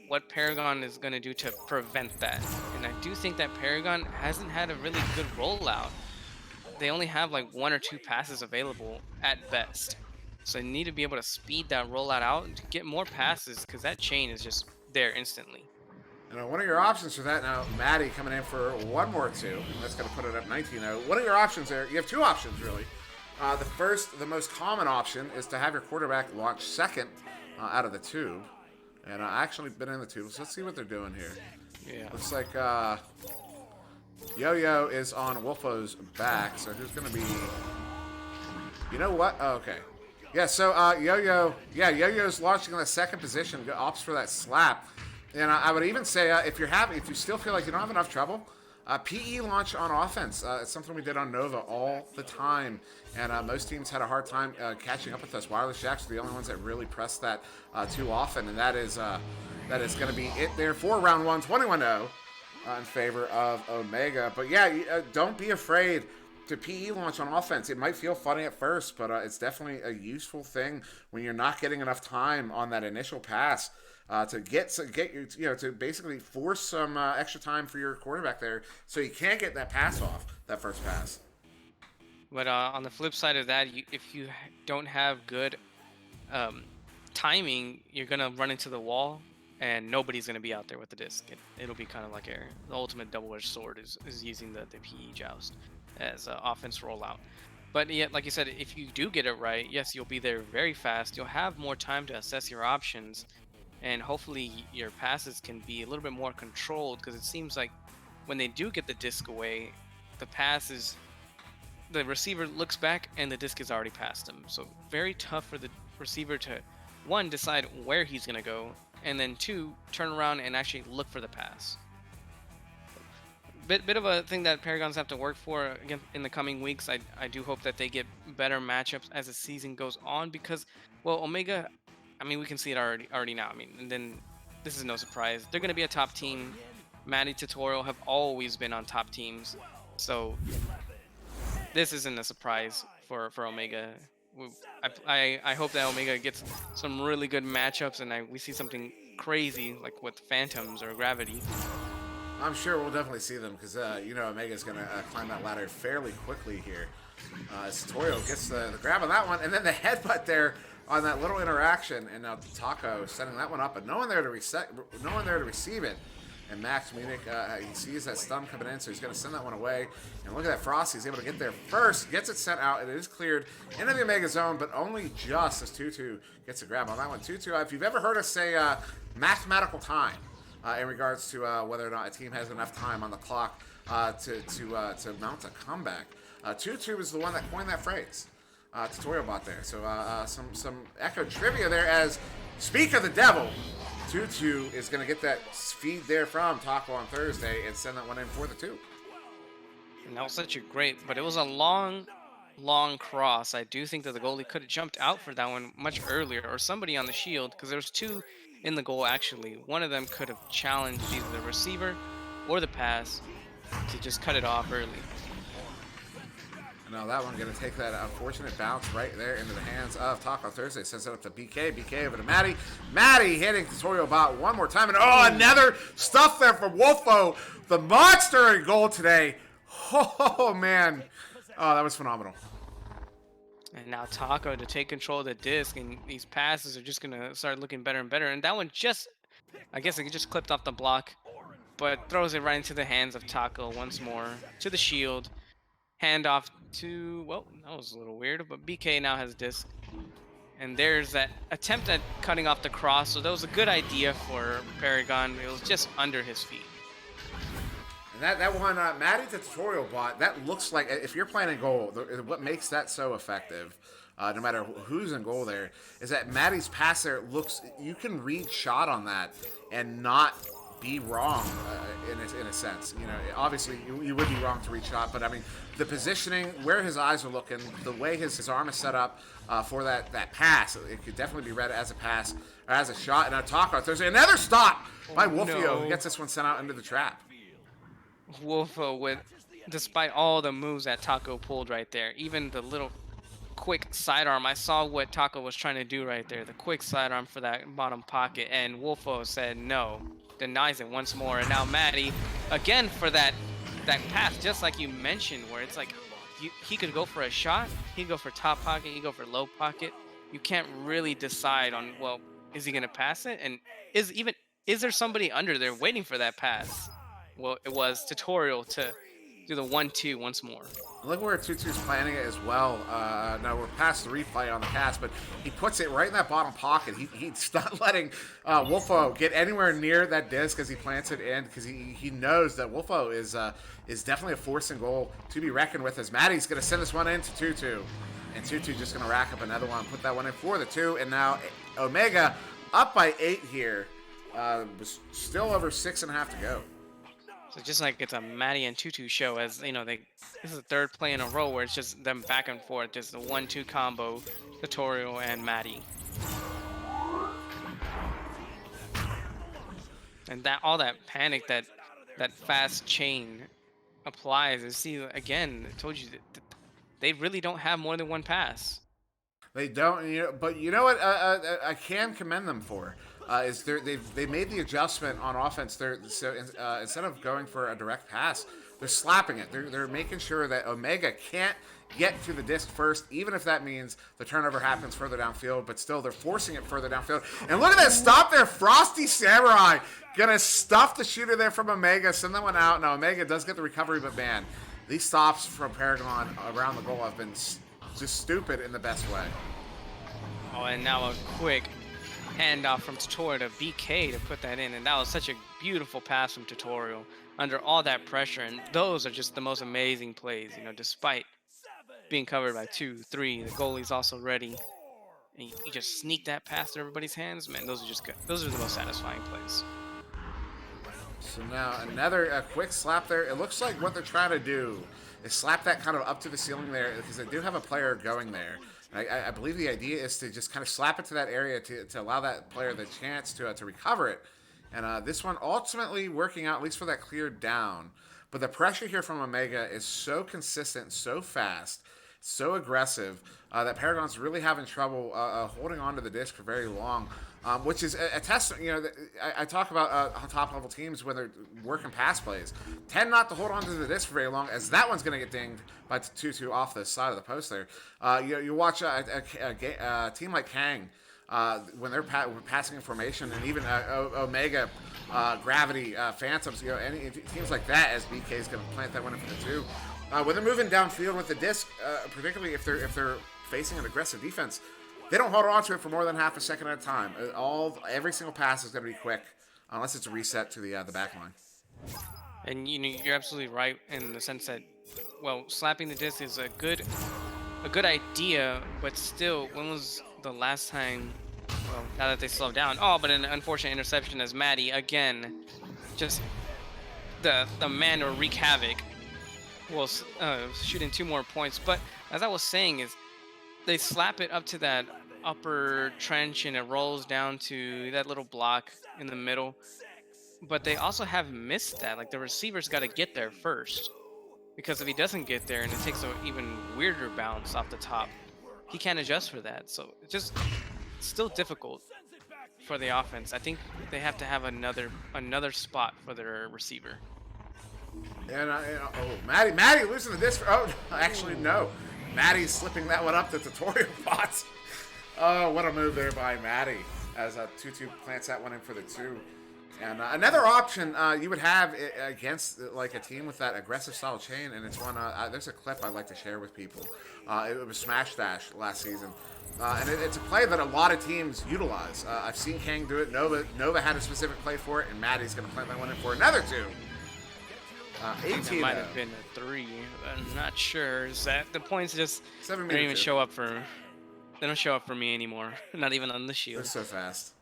what Paragon is going to do to prevent that. And I do think that Paragon hasn't had a really good rollout. They only have like 1 or 2 passes available at best. So they need to be able to speed that rollout out and to get more passes because that chain is just there instantly. And one of your options for that now, Maddie coming in for one more 2. That's going to put it up 19-0. One of your options there, you have 2 options really. The most common option is to have your quarterback launch second out of the 2. And I actually been in the 2, so let's see what they're doing here. Yeah. Looks like Yo-Yo is on Wolfo's back, so who's going to be... You know what? Oh, okay. Yeah, so Yo-Yo's launching in the second position, opts for that slap. And I would even say if you still feel like you don't have enough trouble, PE launch on offense. It's something we did on Nova all the time, and most teams had a hard time catching up with us. Wireless Jacks are the only ones that really press that too often, and that is going to be it there for round 1, 21-0 in favor of Omega. But yeah, don't be afraid to PE launch on offense. It might feel funny at first, but it's definitely a useful thing when you're not getting enough time on that initial pass. To get you, to basically force some extra time for your quarterback there, so you can't get that pass off, that first pass. But on the flip side of that, if you don't have good timing, you're gonna run into the wall, and nobody's gonna be out there with the disc. It'll be kind of like the ultimate double-edged sword is using the PE joust as offense rollout. But yet, like you said, if you do get it right, yes, you'll be there very fast. You'll have more time to assess your options. And hopefully your passes can be a little bit more controlled, because it seems like when they do get the disc away, the receiver looks back and the disc is already past him. So very tough for the receiver to, 1, decide where he's going to go, and then 2, turn around and actually look for the pass. Bit of a thing that Paragons have to work for again in the coming weeks. I do hope that they get better matchups as the season goes on, because, well, Omega, I mean, we can see it already now. I mean, and then this is no surprise. They're going to be a top team. Maddie Tutorial have always been on top teams. So this isn't a surprise for Omega. I hope that Omega gets some really good matchups, and we see something crazy like with Phantoms or Gravity. I'm sure we'll definitely see them, because Omega's going to climb that ladder fairly quickly here. As Tutorial gets the grab on that one, and then the headbutt there on that little interaction, and now Taco setting that one up, but no one there to receive it. And Max Munich, he sees that stun coming in, so he's going to send that one away. And look at that, Frosty. He's able to get there first, gets it sent out, and it is cleared into the Omega zone, but only just as Tutu gets a grab on that one. Tutu, if you've ever heard us say mathematical time in regards to whether or not a team has enough time on the clock to mount a comeback, Tutu is the one that coined that phrase. Tutorial bot there. So some Echo trivia there, as speak of the devil, Tutu is going to get that feed there from Taco on Thursday and send that one in for the 2. And that was such a great, but it was a long cross. I do think that the goalie could have jumped out for that one much earlier, or somebody on the shield, because there was 2 in the goal actually. One of them could have challenged either the receiver or the pass to just cut it off early. Now that one going to take that unfortunate bounce right there into the hands of Taco Thursday. Sends it up to BK. BK over to Maddie. Maddie hitting Tutorial Bot one more time. And another stuff there from Wolfo. The monster in goal today. Oh, man. Oh, that was phenomenal. And now Taco to take control of the disc. And these passes are just going to start looking better and better. And that one I guess it just clipped off the block. But throws it right into the hands of Taco once more. To the shield. Handoff to, well, that was a little weird, but BK now has disc. And there's that attempt at cutting off the cross, so that was a good idea for Paragon. It was just under his feet. And that one, Maddie the Tutorial Bot, that looks like, if you're playing in goal, what makes that so effective, no matter who's in goal there, is that Maddie's pass there looks, you can read shot on that and not be wrong in a sense. You know, obviously you would be wrong to reach shot, but I mean the positioning, where his eyes are looking, the way his arm is set up for that pass, it could definitely be read as a pass or as a shot. And Taco, there's another stop by Wolfio. No. Who gets this one sent out into the trap. Wolfo with, despite all the moves that Taco pulled right there, even the little quick sidearm. I saw what Taco was trying to do right there, the quick sidearm for that bottom pocket, and Wolfo said no, denies it once more. And now Maddie, again for that path, just like you mentioned, where it's like he could go for a shot, he could go for top pocket, he could go for low pocket. You can't really decide on, well, is he gonna pass it, and is there somebody under there waiting for that pass? Well, it was Tutorial to do the 1-2 once more. Look where Tutu's planning it as well. Now we're past the replay on the cast, but he puts it right in that bottom pocket. He's not letting Wolfo get anywhere near that disc as he plants it in, because he knows that Wolfo is definitely a force and goal to be reckoned with, as Maddie's going to send this one in to Tutu. And Tutu just going to rack up another one, put that one in for the 2, and now Omega up by 8 here. Was still over 6.5 to go. So just like it's a Maddie and Tutu show, as you know, this is the third play in a row where it's just them back and forth, just the 1-2 combo, Tutorial and Maddie. And that all that panic that fast chain applies. And see, again, I told you that they really don't have more than one pass. They don't, but you know what? I can commend them for is they made the adjustment on offense. So instead of going for a direct pass, they're slapping it. They're making sure that Omega can't get to the disc first, even if that means the turnover happens further downfield. But still, they're forcing it further downfield. And look at that stop there, Frosty Samurai gonna stuff the shooter there from Omega, send that one out. Now Omega does get the recovery, but man, these stops from Paragon around the goal have been just stupid in the best way. Oh, and now a quick handoff from Tutorial to BK to put that in, and that was such a beautiful pass from Tutorial under all that pressure. And those are just the most amazing plays, you know, despite being covered by 2, 3, the goalie's also ready, and you just sneak that past everybody's hands. Man, those are just good. Those are the most satisfying plays. So now another quick slap there. It looks like what they're trying to do is slap that kind of up to the ceiling there, because they do have a player going there. I believe the idea is to just kind of slap it to that area to allow that player the chance to recover it. And this one ultimately working out, at least for that clear down. But the pressure here from Omega is so consistent, so fast, so aggressive, that Paragon's really having trouble holding on to the disc for very long. Which is a testament, you know, I talk about top-level teams when they're working pass plays tend not to hold on to the disc for very long, as that one's going to get dinged by Tutu off the side of the post there. You watch a team like Kang, when they're passing in formation, and even Omega, Gravity, Phantoms, you know, any teams like that, as BK is going to plant that one in for the 2. When they're moving downfield with the disc, particularly if they're facing an aggressive defense, they don't hold on to it for more than half a second at a time. Every single pass is going to be quick, unless it's a reset to the back line. And you know, you're absolutely right in the sense that, well, slapping the disc is a good idea, but still, when was the last time? Well, now that they slowed down. Oh, but an unfortunate interception as Maddie again, just the man to wreak havoc. Will shoot in 2 more points. But as I was saying, is they slap it up to that upper trench and it rolls down to that little block in the middle, but they also have missed that. Like, the receiver's got to get there first, because if he doesn't get there and it takes an even weirder bounce off the top, he can't adjust for that. So it's just still difficult for the offense. I think they have to have another spot for their receiver. And Maddie losing the disc. Oh, actually no. Maddie's slipping that one up to Tutorial bots. Oh, what a move there by Maddie, as Tutu plants that one in for the 2. And another option you would have against like a team with that aggressive style chain, and it's one. There's a clip I'd like to share with people. It was Smash Dash last season, and it's a play that a lot of teams utilize. I've seen Kang do it. Nova had a specific play for it, and Maddie's going to plant that one in for another 2. 18. Might have been a 3. I'm not sure. Is that the points just 7 don't even show up for? They don't show up for me anymore. Not even on the shield. They're so fast.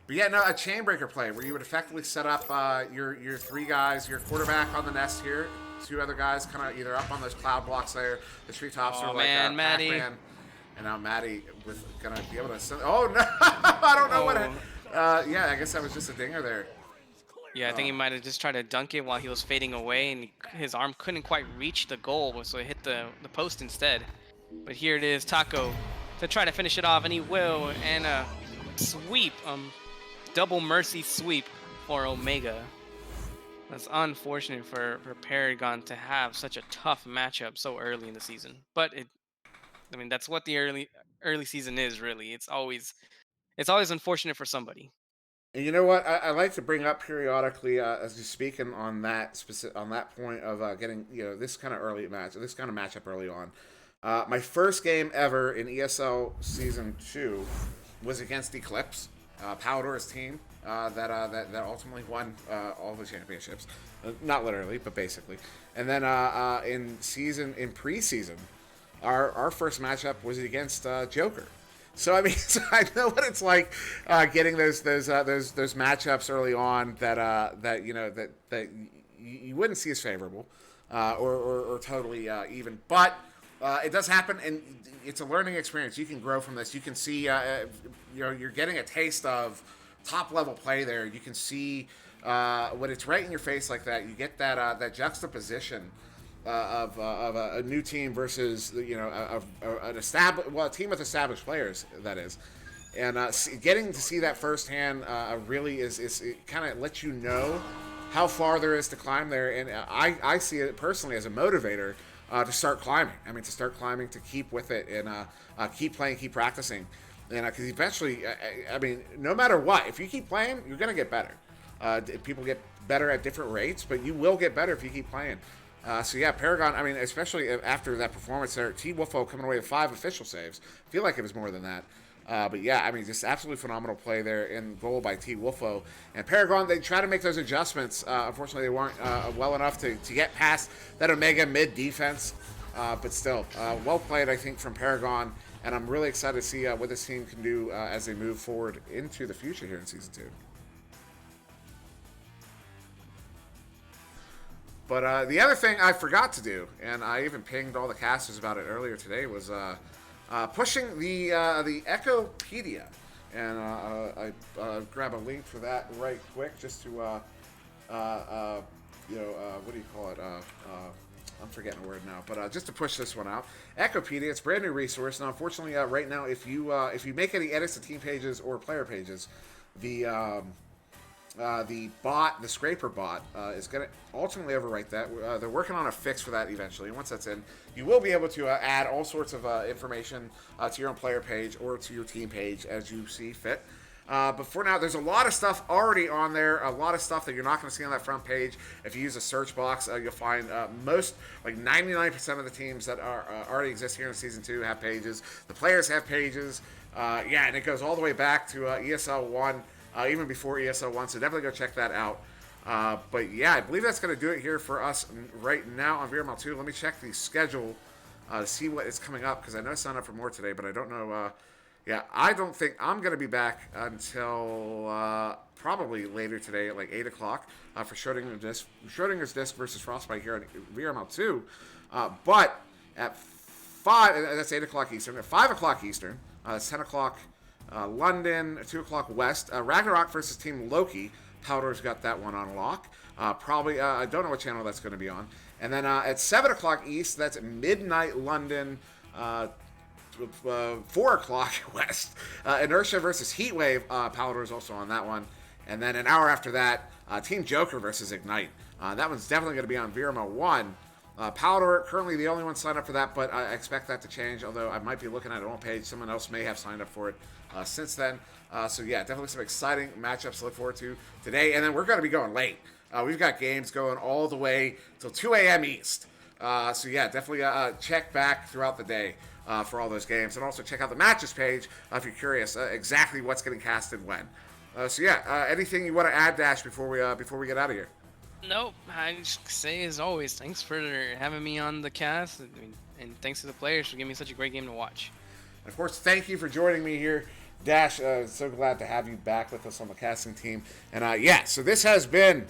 But yeah, no, a chainbreaker play where you would effectively set up your three guys, your quarterback on the nest here, two other guys kind of either up on those cloud blocks there, the treetops, Oh or like man, Maddie. Pac-Man. And now Maddie with gonna be able to send. Oh no! I don't know what. Oh. Yeah, I guess that was just a dinger there. Yeah, I think he might have just tried to dunk it while he was fading away, and his arm couldn't quite reach the goal, so it hit the post instead. But here it is, Taco, to try to finish it off, and he will, and a sweep, double mercy sweep for Omega. That's unfortunate for Paragon to have such a tough matchup so early in the season. But I mean, that's what the early season is really. It's always unfortunate for somebody. And you know what? I like to bring up periodically as you're speaking on that on that point of getting this kind of early match, this kind of matchup early on. My first game ever in ESL season 2 was against Eclipse, Powder's team that ultimately won all the championships, not literally, but basically. And then in preseason, our first matchup was against Joker. So I mean, so I know what it's like getting those matchups early on that you wouldn't see as favorable or totally even, but it does happen, and it's a learning experience. You can grow from this. You can see you're getting a taste of top level play there. You can see when it's right in your face like that. You get that juxtaposition of a new team versus a team with established players, that is, and getting to see that firsthand really is it kind of lets you know how far there is to climb there, and I see it personally as a motivator to start climbing. I mean, to start climbing, to keep with it, and keep playing, keep practicing, and because eventually, I mean, no matter what, if you keep playing, you're gonna get better. People get better at different rates, but you will get better if you keep playing. So yeah, Paragon, I mean, especially after that performance there, T. Wolfo coming away with 5 official saves. I feel like it was more than that. But yeah, I mean, just absolutely phenomenal play there in goal by T. Wolfo. And Paragon, they try to make those adjustments. Unfortunately, they weren't well enough to get past that Omega mid defense. But still, well played, I think, from Paragon. And I'm really excited to see what this team can do as they move forward into the future here in Season 2. But the other thing I forgot to do, and I even pinged all the casters about it earlier today, was pushing the Echopedia. And I grab a link for that right quick just to, what do you call it? I'm forgetting the word now, but just to push this one out. Echopedia, it's a brand new resource. Now, unfortunately, right now, if you make any edits to team pages or player pages, the bot, the scraper bot, is going to ultimately overwrite that. They're working on a fix for that eventually. And once that's in, you will be able to add all sorts of information to your own player page or to your team page as you see fit. But for now, there's a lot of stuff already on there, a lot of stuff that you're not going to see on that front page. If you use a search box, you'll find most, like 99% of the teams that are already exist here in Season 2 have pages. The players have pages. Yeah, and it goes all the way back to ESL 1. Even before ESL 1, so definitely go check that out. But yeah, I believe that's going to do it here for us right now on VRML 2. Let me check the schedule to see what is coming up, because I know I signed up for more today, but I don't know. Yeah, I don't think I'm going to be back until probably later today at like 8 o'clock for Schrodinger's Disc versus Frostbite here on VRML 2. But at 5, that's 8 o'clock Eastern. At 5 o'clock Eastern, it's 10 o'clock London, 2 o'clock West. Ragnarok versus Team Loki. Powder's got that one on lock. Probably, I don't know what channel that's going to be on. And then at 7 o'clock East, that's midnight London, 4 o'clock West. Inertia versus Heatwave. Powder's also on that one. And then an hour after that, Team Joker versus Ignite. That one's definitely going to be on VRML 1. Powder, currently the only one signed up for that, but I expect that to change, although I might be looking at it on page. Someone else may have signed up for it since then. So yeah, definitely some exciting matchups to look forward to today. And then we're going to be going late. We've got games going all the way till 2 a.m. East. So yeah, definitely check back throughout the day for all those games. And also check out the matches page if you're curious exactly what's getting casted when. So yeah, anything you want to add, Dash, before we get out of here? Nope. I just say as always, thanks for having me on the cast, and thanks to the players for giving me such a great game to watch. And of course, thank you for joining me here Dash, so glad to have you back with us on the casting team. And yeah, so this has been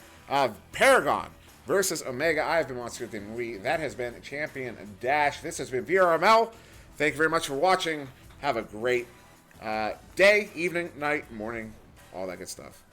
Paragon versus Omega. I have been SirDimwi. That has been Champion Dash. This has been VRML. Thank you very much for watching. Have a great day, evening, night, morning, all that good stuff.